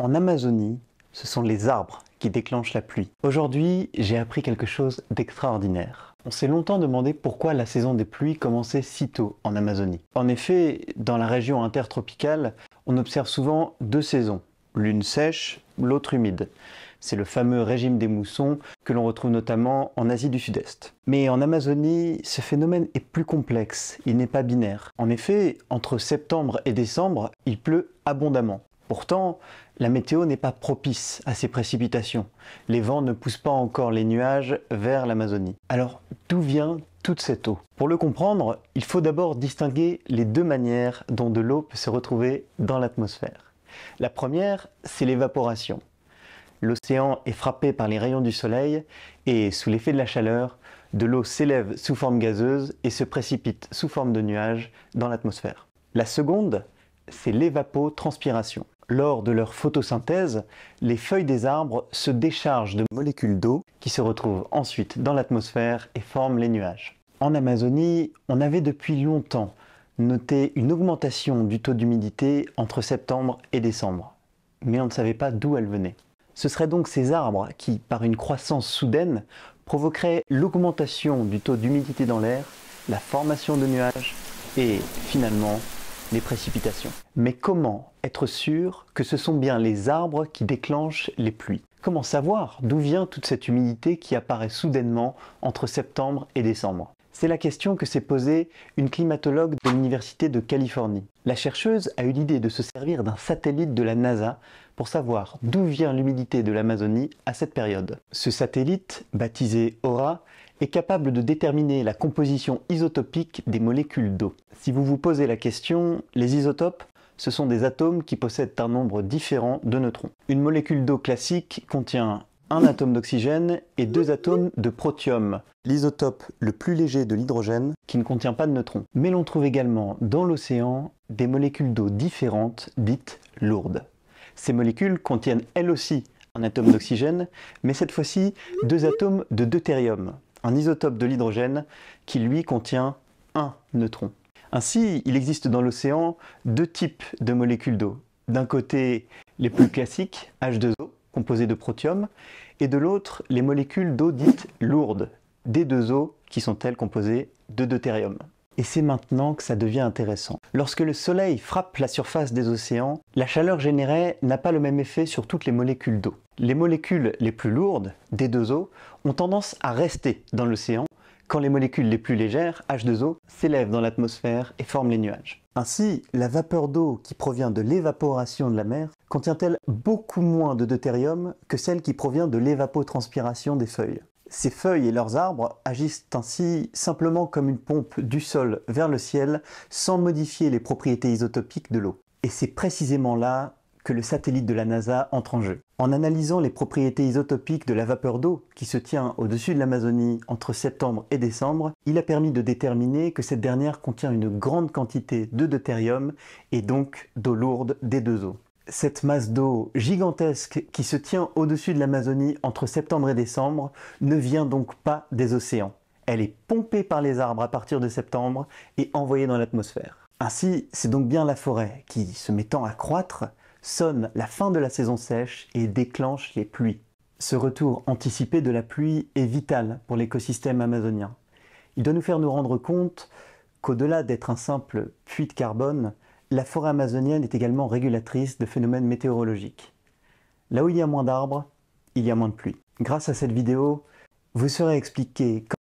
En Amazonie, ce sont les arbres qui déclenchent la pluie. Aujourd'hui, j'ai appris quelque chose d'extraordinaire. On s'est longtemps demandé pourquoi la saison des pluies commençait si tôt en Amazonie. En effet, dans la région intertropicale, on observe souvent deux saisons, l'une sèche, l'autre humide. C'est le fameux régime des moussons que l'on retrouve notamment en Asie du Sud-Est. Mais en Amazonie, ce phénomène est plus complexe, il n'est pas binaire. En effet, entre septembre et décembre, il pleut abondamment. Pourtant, la météo n'est pas propice à ces précipitations. Les vents ne poussent pas encore les nuages vers l'Amazonie. Alors, d'où vient toute cette eau? Pour le comprendre, il faut d'abord distinguer les deux manières dont de l'eau peut se retrouver dans l'atmosphère. La première, c'est l'évaporation. L'océan est frappé par les rayons du soleil et, sous l'effet de la chaleur, de l'eau s'élève sous forme gazeuse et se précipite sous forme de nuages dans l'atmosphère. La seconde, c'est l'évapotranspiration. Lors de leur photosynthèse, les feuilles des arbres se déchargent de molécules d'eau qui se retrouvent ensuite dans l'atmosphère et forment les nuages. En Amazonie, on avait depuis longtemps noté une augmentation du taux d'humidité entre septembre et décembre, mais on ne savait pas d'où elle venait. Ce seraient donc ces arbres qui, par une croissance soudaine, provoqueraient l'augmentation du taux d'humidité dans l'air, la formation de nuages et, finalement, les précipitations. Mais comment être sûr que ce sont bien les arbres qui déclenchent les pluies? Comment savoir d'où vient toute cette humidité qui apparaît soudainement entre septembre et décembre? C'est la question que s'est posée une climatologue de l'Université de Californie. La chercheuse a eu l'idée de se servir d'un satellite de la NASA pour savoir d'où vient l'humidité de l'Amazonie à cette période. Ce satellite, baptisé AURA, est capable de déterminer la composition isotopique des molécules d'eau. Si vous vous posez la question, les isotopes, ce sont des atomes qui possèdent un nombre différent de neutrons. Une molécule d'eau classique contient un atome d'oxygène et deux atomes de protium, l'isotope le plus léger de l'hydrogène qui ne contient pas de neutrons. Mais l'on trouve également dans l'océan des molécules d'eau différentes, dites lourdes. Ces molécules contiennent elles aussi un atome d'oxygène, mais cette fois-ci deux atomes de deutérium, un isotope de l'hydrogène qui lui contient un neutron. Ainsi, il existe dans l'océan deux types de molécules d'eau. D'un côté, les plus classiques, H2O, composées de protium, et de l'autre, les molécules d'eau dites lourdes, D2O, qui sont elles composées de deutérium. Et c'est maintenant que ça devient intéressant. Lorsque le soleil frappe la surface des océans, la chaleur générée n'a pas le même effet sur toutes les molécules d'eau. Les molécules les plus lourdes, D2O, ont tendance à rester dans l'océan, quand les molécules les plus légères, H2O, s'élèvent dans l'atmosphère et forment les nuages. Ainsi, la vapeur d'eau qui provient de l'évaporation de la mer contient-elle beaucoup moins de deutérium que celle qui provient de l'évapotranspiration des feuilles. Ces feuilles et leurs arbres agissent ainsi simplement comme une pompe du sol vers le ciel sans modifier les propriétés isotopiques de l'eau. Et c'est précisément là que le satellite de la NASA entre en jeu. En analysant les propriétés isotopiques de la vapeur d'eau qui se tient au-dessus de l'Amazonie entre septembre et décembre, il a permis de déterminer que cette dernière contient une grande quantité de deutérium et donc d'eau lourde D2O. Cette masse d'eau gigantesque qui se tient au-dessus de l'Amazonie entre septembre et décembre ne vient donc pas des océans. Elle est pompée par les arbres à partir de septembre et envoyée dans l'atmosphère. Ainsi, c'est donc bien la forêt qui, se mettant à croître, sonne la fin de la saison sèche et déclenche les pluies. Ce retour anticipé de la pluie est vital pour l'écosystème amazonien. Il doit nous faire nous rendre compte qu'au-delà d'être un simple puits de carbone, la forêt amazonienne est également régulatrice de phénomènes météorologiques. Là où il y a moins d'arbres, il y a moins de pluie. Grâce à cette vidéo, vous saurez expliquer